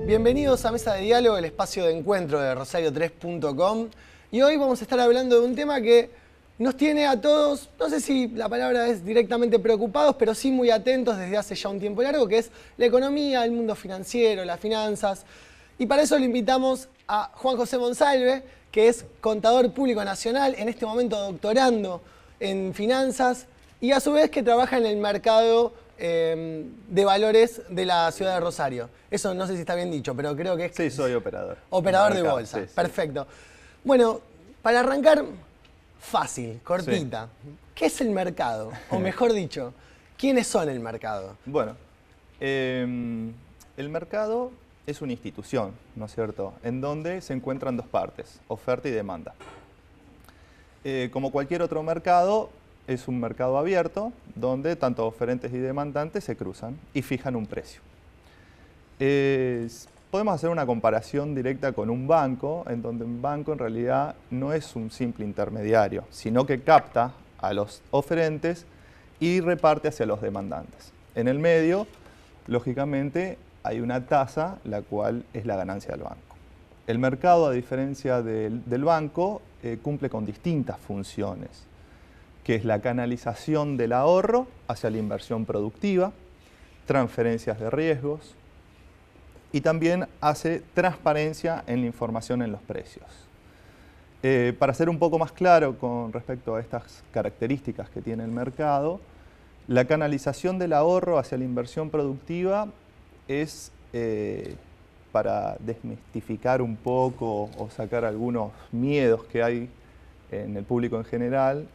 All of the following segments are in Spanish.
Bienvenidos a Mesa de Diálogo, el espacio de encuentro de Rosario3.com. Y hoy vamos a estar hablando de un tema que nos tiene a todos, no sé si la palabra es directamente preocupados, pero sí muy atentos desde hace ya un tiempo largo, que es la economía, el mundo financiero, las finanzas. Y para eso le invitamos a Juan José Monsalve, que es contador público nacional, en este momento doctorando en finanzas, y a su vez que trabaja en el mercado de valores de la ciudad de Rosario. Eso no sé si está bien dicho, pero creo que es... Sí, soy operador. Operador de bolsa, sí, perfecto. Sí. Bueno, para arrancar, fácil, cortita. Sí. ¿Qué es el mercado? O mejor dicho, ¿quiénes son el mercado? Bueno, el mercado es una institución, ¿no es cierto?, en donde se encuentran dos partes, oferta y demanda. Como cualquier otro mercado, es un mercado abierto donde tanto oferentes y demandantes se cruzan y fijan un precio. Podemos hacer una comparación directa con un banco, en donde un banco en realidad no es un simple intermediario, sino que capta a los oferentes y reparte hacia los demandantes. En el medio, lógicamente, hay una tasa, la cual es la ganancia del banco. El mercado, a diferencia del banco, cumple con distintas funciones, que es la canalización del ahorro hacia la inversión productiva, transferencias de riesgos y también hace transparencia en la información en los precios. Para ser un poco más claro con respecto a estas características que tiene el mercado, la canalización del ahorro hacia la inversión productiva es, para desmistificar un poco o sacar algunos miedos que hay en el público en general,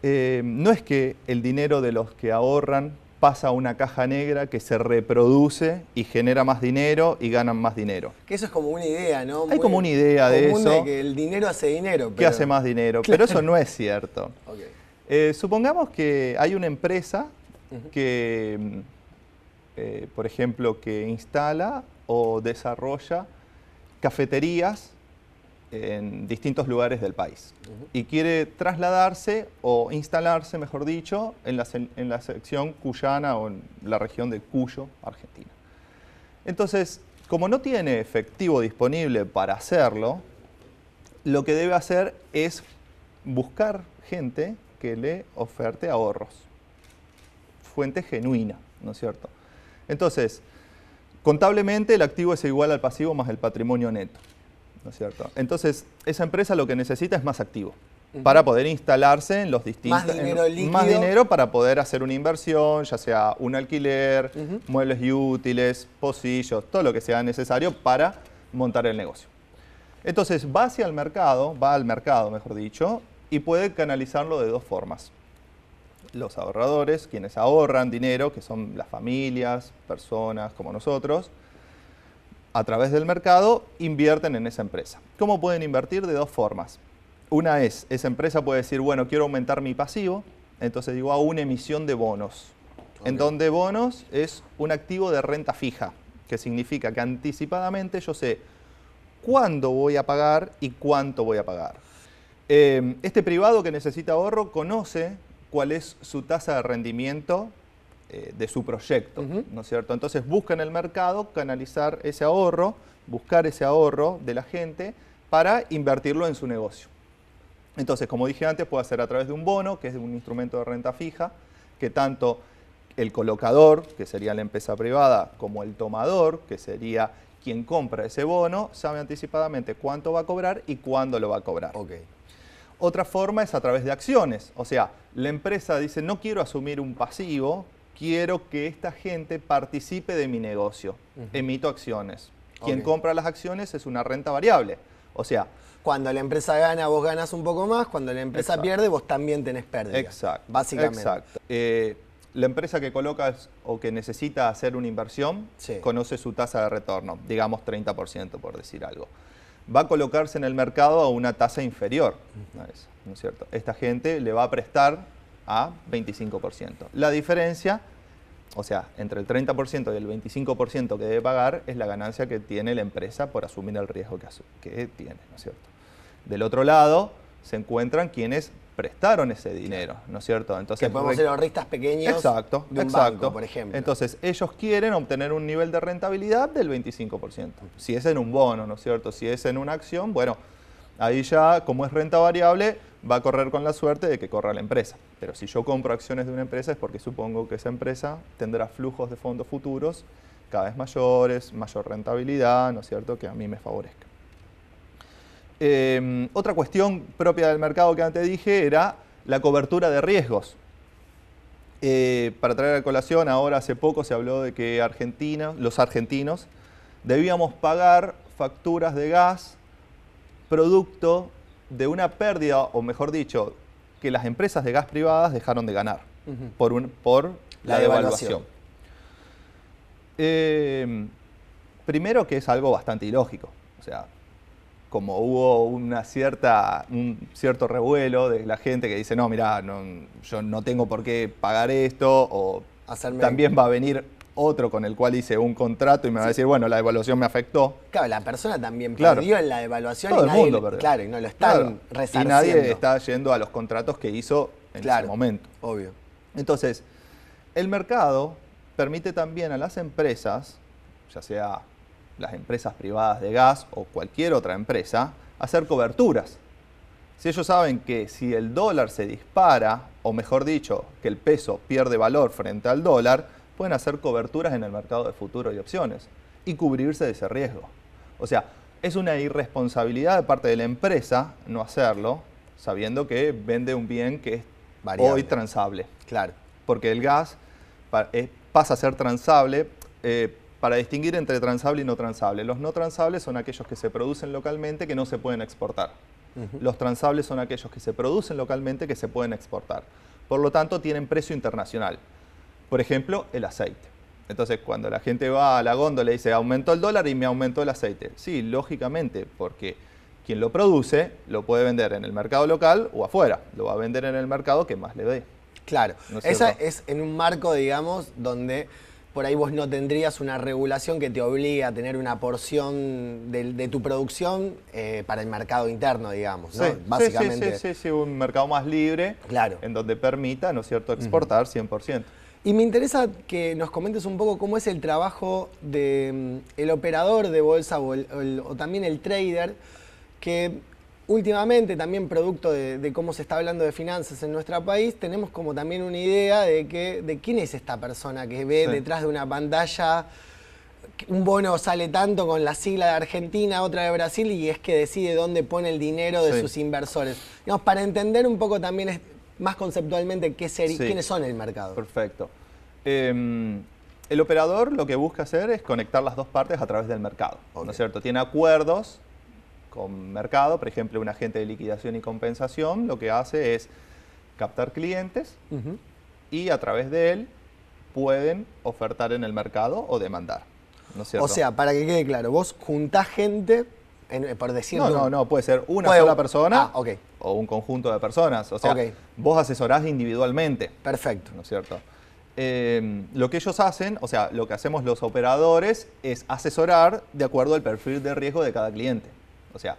no es que el dinero de los que ahorran pasa a una caja negra que se reproduce y genera más dinero y ganan más dinero. Que eso es como una idea, ¿no? Hay como una idea de eso. De que el dinero hace dinero. Que hace más dinero, claro. Pero eso no es cierto. Okay. Supongamos que hay una empresa que, por ejemplo, que instala o desarrolla cafeterías en distintos lugares del país y quiere trasladarse o instalarse, mejor dicho, en la sección cuyana o en la región de Cuyo, Argentina. Entonces, como no tiene efectivo disponible para hacerlo, lo que debe hacer es buscar gente que le oferte ahorros, fuente genuina, ¿no es cierto? Entonces, contablemente el activo es igual al pasivo más el patrimonio neto, ¿no es cierto? Entonces, esa empresa lo que necesita es más activo para poder instalarse en los distintos... Más dinero líquido. Más dinero para poder hacer una inversión, ya sea un alquiler, muebles y útiles, pocillos, todo lo que sea necesario para montar el negocio. Entonces, va al mercado, mejor dicho, y puede canalizarlo de dos formas. Los ahorradores, quienes ahorran dinero, que son las familias, personas como nosotros, a través del mercado, invierten en esa empresa. ¿Cómo pueden invertir? De dos formas. Una es, esa empresa puede decir, bueno, quiero aumentar mi pasivo, entonces digo, hago una emisión de bonos. Okay. En donde bonos es un activo de renta fija, que significa que anticipadamente yo sé cuándo voy a pagar y cuánto voy a pagar. Este privado que necesita ahorro conoce cuál es su tasa de rendimiento de su proyecto, ¿no es cierto? Entonces busca en el mercado canalizar ese ahorro, buscar ese ahorro de la gente para invertirlo en su negocio. Entonces, como dije antes, puede hacer a través de un bono, que es un instrumento de renta fija, que tanto el colocador, que sería la empresa privada, como el tomador, que sería quien compra ese bono, sabe anticipadamente cuánto va a cobrar y cuándo lo va a cobrar. Okay. Otra forma es a través de acciones. O sea, la empresa dice, no quiero asumir un pasivo, quiero que esta gente participe de mi negocio. Emito acciones. Quien compra las acciones es una renta variable. O sea, cuando la empresa gana, vos ganas un poco más. Cuando la empresa pierde, vos también tenés pérdida. Exacto. Básicamente. Exacto. La empresa que coloca o que necesita hacer una inversión, conoce su tasa de retorno, digamos 30% por decir algo. Va a colocarse en el mercado a una tasa inferior a eso, ¿no es cierto? Esta gente le va a prestar a 25%. La diferencia, o sea, entre el 30% y el 25% que debe pagar es la ganancia que tiene la empresa por asumir el riesgo que tiene, ¿no es cierto? Del otro lado se encuentran quienes prestaron ese dinero, ¿no es cierto? Entonces, que podemos ser ahorristas pequeños exacto, de un exacto. banco, por ejemplo. Entonces, ellos quieren obtener un nivel de rentabilidad del 25%. Si es en un bono, ¿no es cierto? Si es en una acción, bueno, ahí ya, como es renta variable, va a correr con la suerte de que corra la empresa. Pero si yo compro acciones de una empresa es porque supongo que esa empresa tendrá flujos de fondos futuros cada vez mayores, mayor rentabilidad, ¿no es cierto?, que a mí me favorezca. Otra cuestión propia del mercado que antes dije era la cobertura de riesgos. Para traer a colación, ahora hace poco se habló de que los argentinos debíamos pagar facturas de gas producto de una pérdida, o mejor dicho, que las empresas de gas privadas dejaron de ganar por la devaluación. Primero que es algo bastante ilógico. O sea, como hubo un cierto revuelo de la gente que dice, no, mirá, yo no tengo por qué pagar esto, o también va a venir otro con el cual hice un contrato y me va a decir, bueno, la devaluación me afectó. Claro, la persona también perdió en la devaluación. Todo el mundo perdió. Claro, y no lo están resarciendo. Y nadie está yendo a los contratos que hizo en ese momento. Obvio. Entonces, el mercado permite también a las empresas, ya sea las empresas privadas de gas o cualquier otra empresa, hacer coberturas. Si ellos saben que si el dólar se dispara, o mejor dicho, que el peso pierde valor frente al dólar, pueden hacer coberturas en el mercado de futuros y opciones y cubrirse de ese riesgo. O sea, es una irresponsabilidad de parte de la empresa no hacerlo, sabiendo que vende un bien que es hoy transable. Claro. Porque el gas pasa a ser transable. Para distinguir entre transable y no transable. Los no transables son aquellos que se producen localmente que no se pueden exportar. Los transables son aquellos que se producen localmente que se pueden exportar. Por lo tanto, tienen precio internacional. Por ejemplo, el aceite. Entonces, cuando la gente va a la góndola y dice, aumentó el dólar y me aumentó el aceite. Sí, lógicamente, porque quien lo produce lo puede vender en el mercado local o afuera. Lo va a vender en el mercado que más le dé. Claro. ¿No es Esa cierto? es en un marco, digamos, donde por ahí vos no tendrías una regulación que te obligue a tener una porción de tu producción para el mercado interno, digamos, ¿no? Sí, básicamente. sí, un mercado más libre, claro, en donde permita, ¿no es cierto?, exportar 100%. Y me interesa que nos comentes un poco cómo es el trabajo del operador de bolsa o también el trader, que últimamente, también producto de cómo se está hablando de finanzas en nuestro país, tenemos como también una idea de quién es esta persona que ve detrás de una pantalla, un bono sale tanto con la sigla de Argentina, otra de Brasil, y es que decide dónde pone el dinero de sus inversores. Digamos, para entender un poco también más conceptualmente quiénes son el mercado. Perfecto. El operador lo que busca hacer es conectar las dos partes a través del mercado, ¿no es cierto? Tiene acuerdos con mercado, por ejemplo, un agente de liquidación y compensación, lo que hace es captar clientes y a través de él pueden ofertar en el mercado o demandar, ¿no es cierto? O sea, para que quede claro, vos juntás gente, por decirlo... No, puede ser una sola persona okay, o un conjunto de personas. O sea, vos asesorás individualmente. Perfecto. ¿No es cierto? Lo que ellos hacen, o sea, lo que hacemos los operadores es asesorar de acuerdo al perfil de riesgo de cada cliente. O sea,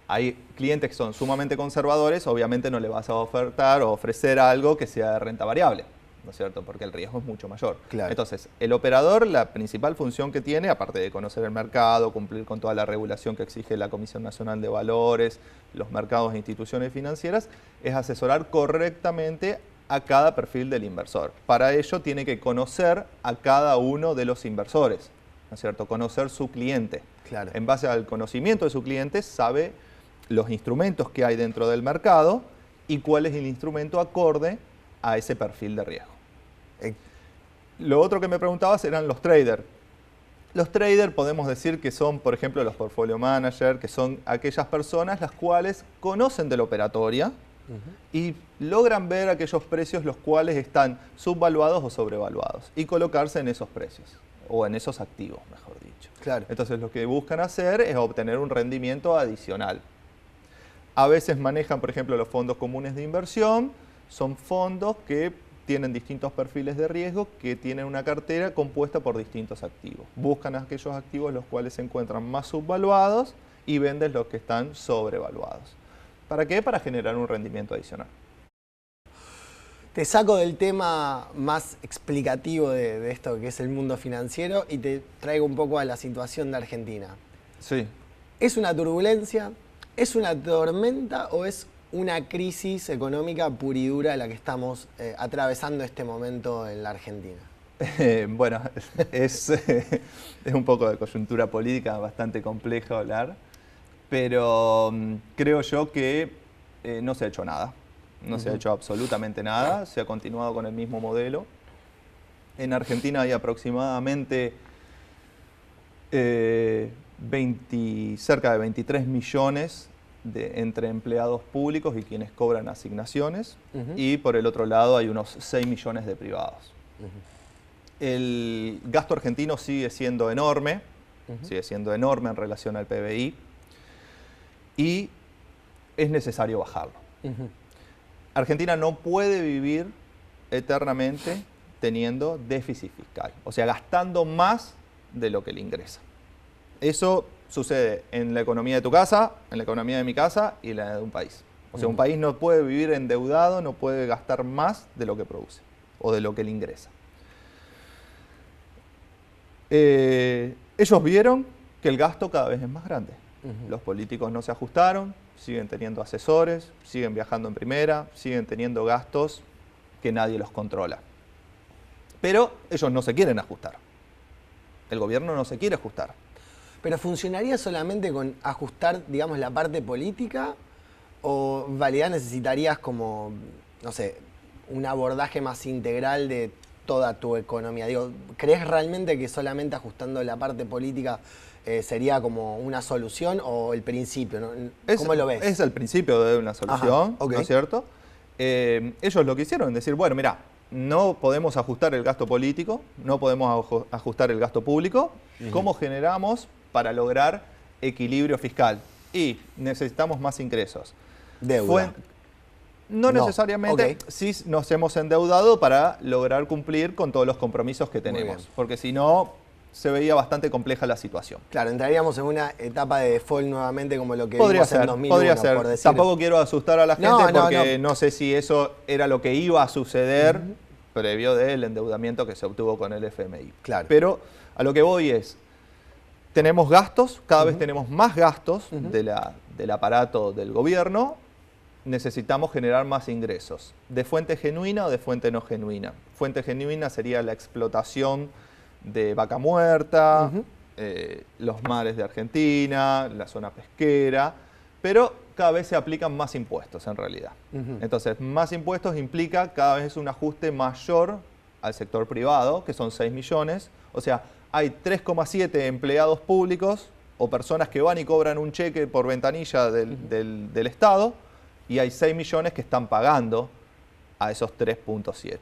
hay clientes que son sumamente conservadores, obviamente no le vas a ofertar o ofrecer algo que sea de renta variable, ¿no es cierto? Porque el riesgo es mucho mayor. Claro. Entonces, el operador, la principal función que tiene, aparte de conocer el mercado, cumplir con toda la regulación que exige la Comisión Nacional de Valores, los mercados e instituciones financieras, es asesorar correctamente a cada perfil del inversor. Para ello tiene que conocer a cada uno de los inversores, ¿no es cierto? Conocer su cliente. Claro. En base al conocimiento de su cliente, sabe los instrumentos que hay dentro del mercado y cuál es el instrumento acorde a ese perfil de riesgo. Lo otro que me preguntabas eran los traders. Los traders podemos decir que son, por ejemplo, los portfolio managers, que son aquellas personas las cuales conocen de la operatoria y logran ver aquellos precios los cuales están subvaluados o sobrevaluados y colocarse en esos precios o en esos activos, mejor dicho. Claro. Entonces lo que buscan hacer es obtener un rendimiento adicional. A veces manejan, por ejemplo, los fondos comunes de inversión. Son fondos que tienen distintos perfiles de riesgo, que tienen una cartera compuesta por distintos activos. Buscan aquellos activos los cuales se encuentran más subvaluados y venden los que están sobrevaluados. ¿Para qué? Para generar un rendimiento adicional. Te saco del tema más explicativo de esto que es el mundo financiero y te traigo un poco a la situación de Argentina. Sí. ¿Es una turbulencia? ¿Es una tormenta o es una crisis económica pura y dura la que estamos atravesando este momento en la Argentina? Bueno, es un poco de coyuntura política, bastante complejo hablar, pero creo yo que no se ha hecho nada. No se ha hecho absolutamente nada, se ha continuado con el mismo modelo. En Argentina hay aproximadamente cerca de 23 millones entre empleados públicos y quienes cobran asignaciones, y por el otro lado hay unos 6 millones de privados. El gasto argentino sigue siendo enorme en relación al PBI, y es necesario bajarlo. Argentina no puede vivir eternamente teniendo déficit fiscal, o sea, gastando más de lo que le ingresa. Eso sucede en la economía de tu casa, en la economía de mi casa y en la de un país. O sea, un país no puede vivir endeudado, no puede gastar más de lo que produce o de lo que le ingresa. Ellos vieron que el gasto cada vez es más grande. Los políticos no se ajustaron, siguen teniendo asesores, siguen viajando en primera, siguen teniendo gastos que nadie los controla. Pero ellos no se quieren ajustar. El gobierno no se quiere ajustar. ¿Pero funcionaría solamente con ajustar, digamos, la parte política? ¿O en realidad necesitarías como, no sé, un abordaje más integral de toda tu economía? Digo, ¿crees realmente que solamente ajustando la parte política sería como una solución o el principio? ¿No? ¿Cómo lo ves? Es el principio de una solución, okay. ¿no es cierto? Ellos lo que hicieron es decir, bueno, mira, no podemos ajustar el gasto político, no podemos ajustar el gasto público. ¿Cómo generamos para lograr equilibrio fiscal? Y necesitamos más ingresos. Deuda. No necesariamente, sí nos hemos endeudado para lograr cumplir con todos los compromisos que tenemos, porque si no, se veía bastante compleja la situación. Claro, entraríamos en una etapa de default nuevamente como lo que podría vimos ser, en 2001, podría ser. Por decir. Tampoco quiero asustar a la gente porque no sé si eso era lo que iba a suceder previo del endeudamiento que se obtuvo con el FMI. Claro. Pero a lo que voy es, tenemos gastos, cada vez tenemos más gastos del aparato del gobierno, necesitamos generar más ingresos, de fuente genuina o de fuente no genuina. Fuente genuina sería la explotación de vaca muerta, los mares de Argentina, la zona pesquera, pero cada vez se aplican más impuestos en realidad. Entonces, más impuestos implica cada vez un ajuste mayor al sector privado, que son 6 millones, o sea, hay 3,7 empleados públicos o personas que van y cobran un cheque por ventanilla del Estado, y hay 6 millones que están pagando a esos 3,7.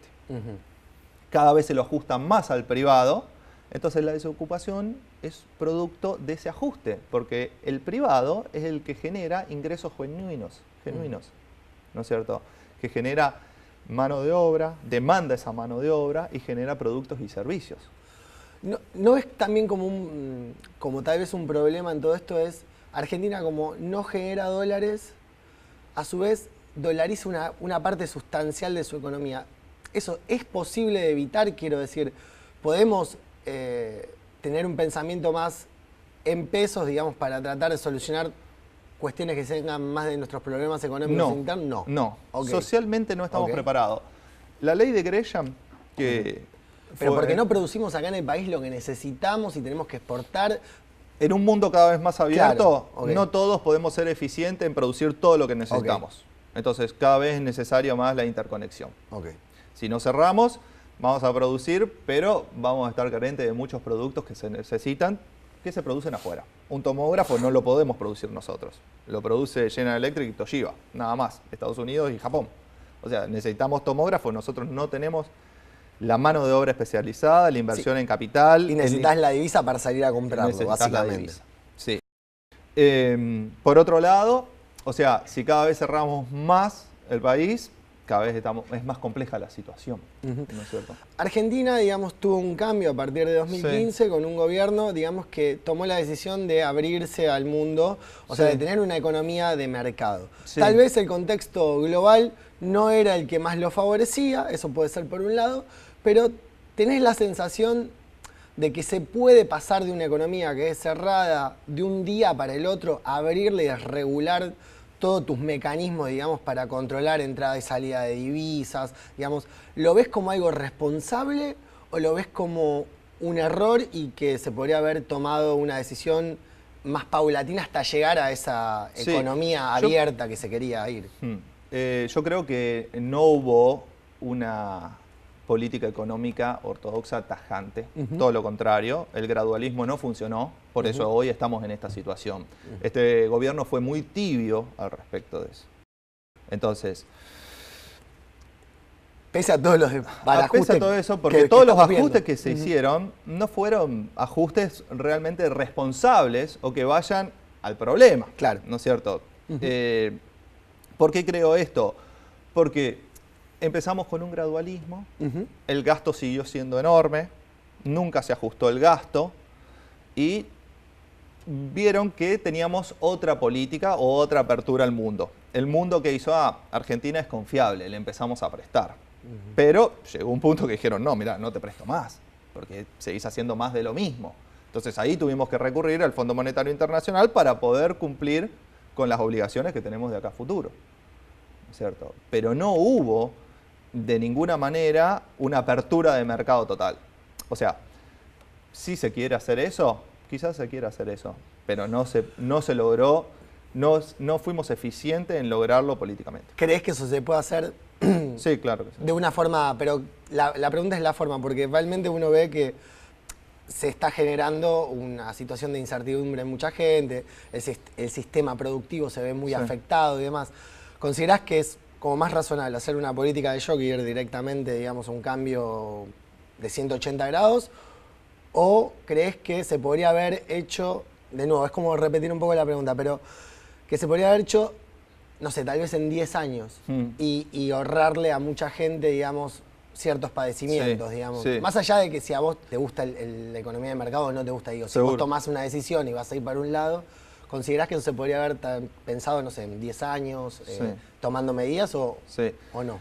Cada vez se lo ajustan más al privado, entonces la desocupación es producto de ese ajuste, porque el privado es el que genera ingresos genuinos, ¿no es cierto? Que genera mano de obra, demanda esa mano de obra y genera productos y servicios. ¿No es también como tal vez un problema en todo esto? Es Argentina como no genera dólares, a su vez dolariza una parte sustancial de su economía. ¿Eso es posible de evitar? Quiero decir, ¿podemos tener un pensamiento más en pesos, digamos, para tratar de solucionar cuestiones que tengan más de nuestros problemas económicos internos? No. Socialmente no estamos preparados. La ley de Gresham, que... Pero porque no producimos acá en el país lo que necesitamos y tenemos que exportar. En un mundo cada vez más abierto, no todos podemos ser eficientes en producir todo lo que necesitamos. Entonces, cada vez es necesaria más la interconexión. Si no cerramos, vamos a producir, pero vamos a estar carentes de muchos productos que se necesitan, que se producen afuera. Un tomógrafo no lo podemos producir nosotros. Lo produce General Electric y Toshiba, nada más, Estados Unidos y Japón. O sea, necesitamos tomógrafos, nosotros no tenemos la mano de obra especializada, la inversión en capital. Y necesitas la divisa para salir a comprarlo, básicamente. Sí. Por otro lado, o sea, si cada vez cerramos más el país, cada vez es más compleja la situación, ¿no es cierto? Argentina, digamos, tuvo un cambio a partir de 2015 con un gobierno, digamos, que tomó la decisión de abrirse al mundo, o sea, de tener una economía de mercado. Tal vez el contexto global no era el que más lo favorecía, eso puede ser por un lado, pero tenés la sensación de que se puede pasar de una economía que es cerrada de un día para el otro, a abrirle y regular todos tus mecanismos, digamos, para controlar entrada y salida de divisas, digamos. ¿Lo ves como algo responsable o lo ves como un error y que se podría haber tomado una decisión más paulatina hasta llegar a esa economía abierta que se quería ir? Yo creo que no hubo una política económica ortodoxa tajante, todo lo contrario, el gradualismo no funcionó, por eso hoy estamos en esta situación. Este gobierno fue muy tibio al respecto de eso. Entonces, pese a todos los pese a todo eso, porque todos los ajustes que se hicieron no fueron ajustes realmente responsables o que vayan al problema, ¿no es cierto? ¿Por qué creo esto? Porque empezamos con un gradualismo, el gasto siguió siendo enorme, nunca se ajustó el gasto y vieron que teníamos otra política o otra apertura al mundo. El mundo que hizo, Argentina es confiable, le empezamos a prestar. Pero llegó un punto que dijeron, no, mira, no te presto más, porque seguís haciendo más de lo mismo. Entonces ahí tuvimos que recurrir al Fondo Monetario Internacional para poder cumplir con las obligaciones que tenemos de acá a futuro, ¿cierto? Pero no hubo de ninguna manera una apertura de mercado total. O sea, si se quiere hacer eso, quizás se quiera hacer eso, pero no se logró, no fuimos eficientes en lograrlo políticamente. ¿Crees que eso se puede hacer? Sí, claro que sí. De una forma, pero la pregunta es la forma, porque realmente uno ve que se está generando una situación de incertidumbre en mucha gente, el sistema productivo se ve muy afectado y demás. ¿Considerás que es como más razonable hacer una política de shock y ir directamente, digamos, a un cambio de 180 grados? ¿O crees que se podría haber hecho, de nuevo, es como repetir un poco la pregunta, pero que se podría haber hecho, no sé, tal vez en 10 años y ahorrarle a mucha gente, digamos, ciertos padecimientos, digamos? Más allá de que si a vos te gusta la economía de mercado o no te gusta, digo, si vos tomás una decisión y vas a ir para un lado, ¿considerás que eso se podría haber pensado, no sé, en 10 años, tomando medidas o no?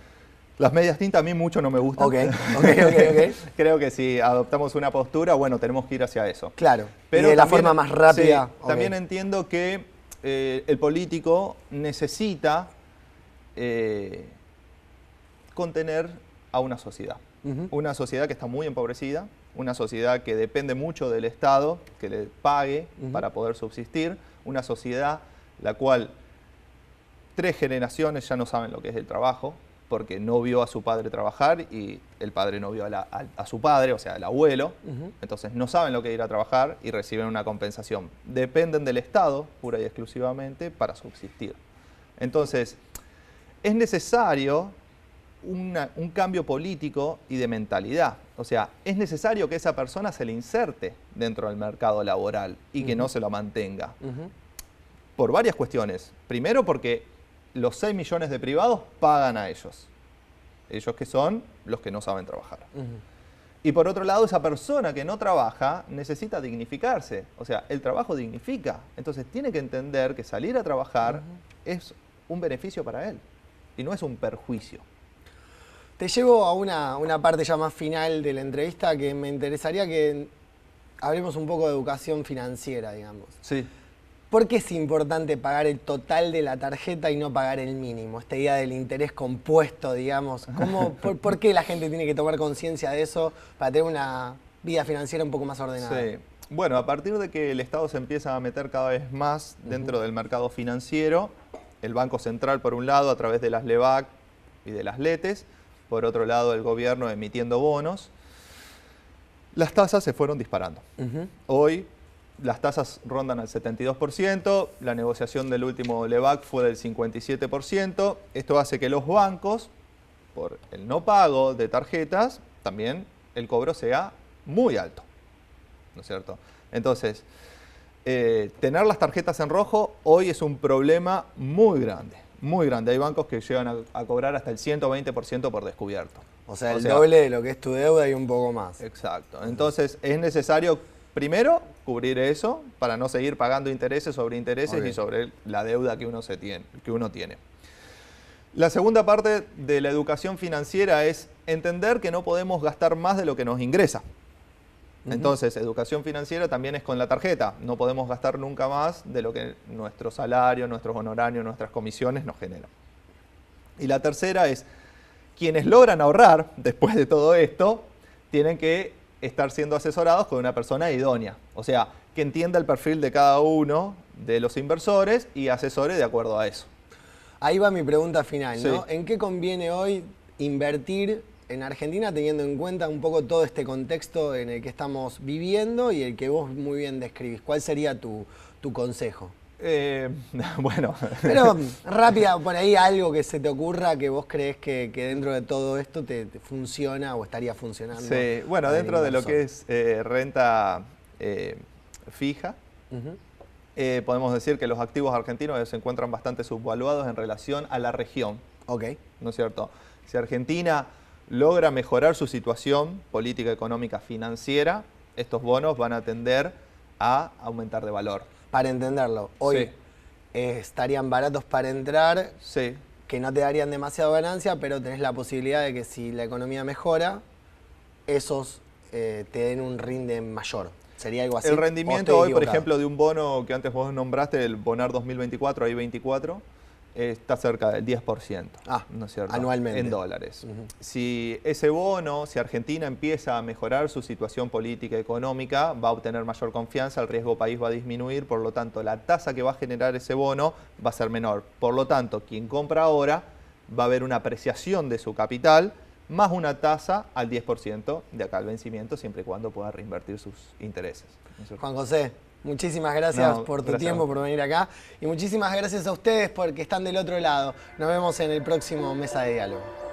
Las medias tintas a mí mucho no me gustan. Ok. Creo que si adoptamos una postura, bueno, tenemos que ir hacia eso. Claro, pero y de la forma más rápida. También entiendo que el político necesita contener a una sociedad. Una sociedad que está muy empobrecida, una sociedad que depende mucho del Estado, que le pague para poder subsistir, una sociedad la cual 3 generaciones ya no saben lo que es el trabajo, porque no vio a su padre trabajar y el padre no vio a su padre, o sea, al abuelo. Entonces no saben lo que es ir a trabajar y reciben una compensación. Dependen del Estado, pura y exclusivamente, para subsistir. Entonces, es necesario un cambio político y de mentalidad. O sea, es necesario que esa persona se le inserte dentro del mercado laboral y que no se lo mantenga. Por varias cuestiones. Primero porque los 6 millones de privados pagan a ellos. Ellos que son los que no saben trabajar. Y por otro lado, esa persona que no trabaja necesita dignificarse. O sea, el trabajo dignifica. Entonces tiene que entender que salir a trabajar es un beneficio para él y no es un perjuicio. Te llevo a una parte ya más final de la entrevista que me interesaría que hablemos un poco de educación financiera, digamos. Sí. ¿Por qué es importante pagar el total de la tarjeta y no pagar el mínimo? Esta idea del interés compuesto, digamos. ¿Por qué la gente tiene que tomar conciencia de eso para tener una vida financiera un poco más ordenada? Sí. Bueno, a partir de que el Estado se empieza a meter cada vez más dentro del mercado financiero, el Banco Central, por un lado, a través de las LEBAC y de las LETES, por otro lado, el gobierno emitiendo bonos, las tasas se fueron disparando. Hoy las tasas rondan al 72%, la negociación del último LEBAC fue del 57%. Esto hace que los bancos, por el no pago de tarjetas, también el cobro sea muy alto, ¿no es cierto? Entonces, tener las tarjetas en rojo hoy es un problema muy grande. muy grande. Hay bancos que llegan a cobrar hasta el 120% por descubierto. O sea, el doble de lo que es tu deuda y un poco más. Exacto. Entonces es necesario, primero, cubrir eso para no seguir pagando intereses sobre intereses y sobre la deuda que uno tiene. La segunda parte de la educación financiera es entender que no podemos gastar más de lo que nos ingresa. Entonces, educación financiera también es con la tarjeta. No podemos gastar nunca más de lo que nuestro salario, nuestros honorarios, nuestras comisiones nos generan. Y la tercera es, quienes logran ahorrar después de todo esto, tienen que estar siendo asesorados con una persona idónea. O sea, que entienda el perfil de cada uno de los inversores y asesore de acuerdo a eso. Ahí va mi pregunta final, ¿no? Sí. ¿En qué conviene hoy invertir en Argentina teniendo en cuenta un poco todo este contexto en el que estamos viviendo y el que vos muy bien describís? ¿Cuál sería tu consejo? Bueno. Pero rápida, por ahí algo que se te ocurra que vos crees que dentro de todo esto te funciona o estaría funcionando. Sí, bueno, dentro de lo que es renta fija, podemos decir que los activos argentinos se encuentran bastante subvaluados en relación a la región. Ok. ¿No es cierto? Si Argentina logra mejorar su situación política, económica, financiera, estos bonos van a tender a aumentar de valor. Para entenderlo, hoy estarían baratos para entrar, Sí. que no te darían demasiada ganancia, pero tenés la posibilidad de que si la economía mejora, esos te den un rinde mayor. ¿Sería algo así? El rendimiento hoy, por ejemplo, de un bono que antes vos nombraste, el Bonar 2024, ahí 24, está cerca del 10%, ¿no es cierto? Anualmente. En dólares. Si ese bono, si Argentina empieza a mejorar su situación política y económica, va a obtener mayor confianza, el riesgo país va a disminuir, por lo tanto, la tasa que va a generar ese bono va a ser menor. Por lo tanto, quien compra ahora va a haber una apreciación de su capital, más una tasa al 10% de acá al vencimiento, siempre y cuando pueda reinvertir sus intereses. ¿No es cierto? Juan José, muchísimas gracias por tu tiempo, por venir acá. Y muchísimas gracias a ustedes porque están del otro lado. Nos vemos en el próximo Mesa de Diálogo.